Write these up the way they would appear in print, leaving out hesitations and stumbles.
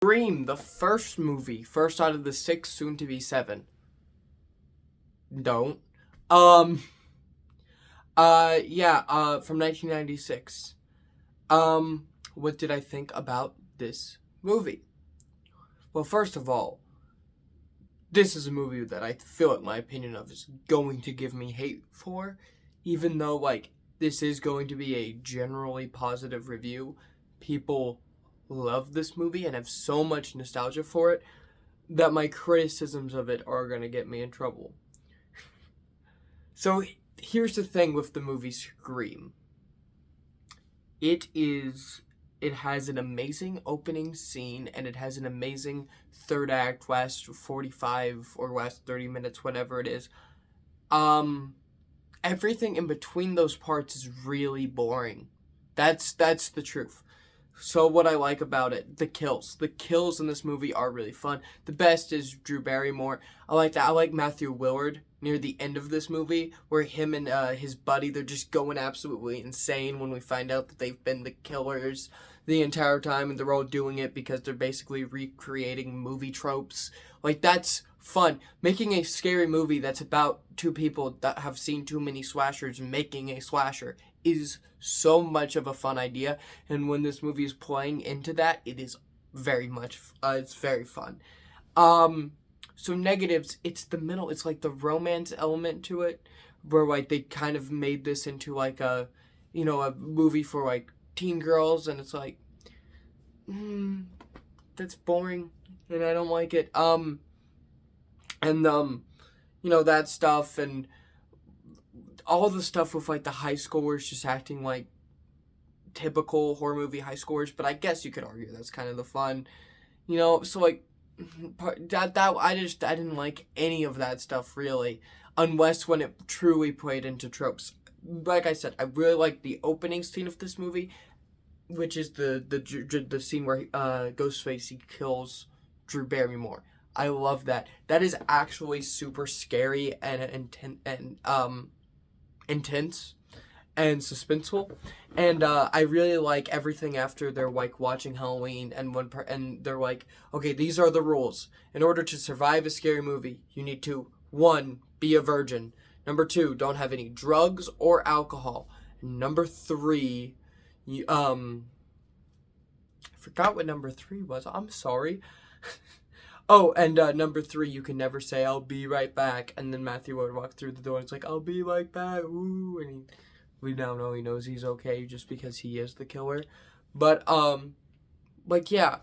Scream, the first movie, first out of the six, soon to be seven. Don't. Um. Yeah. From 1996. What did I think about this movie? Well, first of all, this is a movie that I feel like my opinion of is going to give me hate for, even though like this is going to be a generally positive review. People love this movie and have so much nostalgia for it that my criticisms of it are going to get me in trouble. So here's the thing with the movie Scream. It has an amazing opening scene and it has an amazing third act, last 45 or last 30 minutes, whatever it is. Um Everything in between those parts is really boring. That's the truth. So what I like about it, the kills. The kills in this movie are really fun. The best is Drew Barrymore. I like that. I like Matthew Willard near the end of this movie, where him and his buddy, they're just going absolutely insane when we find out that they've been the killers the entire time, and they're all doing it because they're basically recreating movie tropes. Like, that's fun. Making a scary movie that's about two people that have seen too many slashers making a slasher is so much of a fun idea, and when this movie is playing into that, it is very much it's very fun. um so negatives, it's the middle. It's like the romance element to it, where like they kind of made this into like a movie for like teen girls, and it's like, mm, that's boring and I don't like it. And that stuff, and all the stuff with like the high schoolers just acting like typical horror movie high schoolers, but I guess you could argue that's kind of the fun. So like that I didn't like any of that stuff really, unless when it truly played into tropes. Like I said, I really like the opening scene of this movie, which is the scene where Ghostface, he kills Drew Barrymore. I love that. That is actually super scary and intense and suspenseful, and I really like everything after they're like watching Halloween, and and they're like, okay, these are the rules. In order to survive a scary movie, you need to, one, be a virgin. Number two, don't have any drugs or alcohol. And number three, I forgot what number three was. I'm sorry. Oh, and number three, you can never say "I'll be right back," and then Matthew would walk through the door and it's like, "I'll be right back," ooh, and we now know he knows he's okay just because he is the killer. But like, yeah,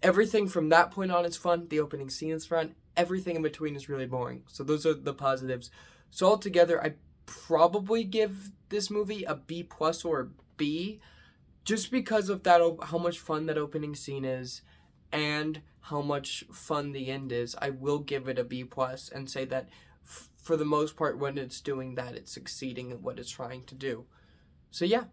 everything from that point on is fun. The opening scene is fun. Everything in between is really boring. So those are the positives. So altogether, I probably give this movie a B plus or a B, just because of that, how much fun that opening scene is, and how much fun the end is. I will give it a B plus and say that for the most part, when it's doing that, it's succeeding at what it's trying to do. So yeah,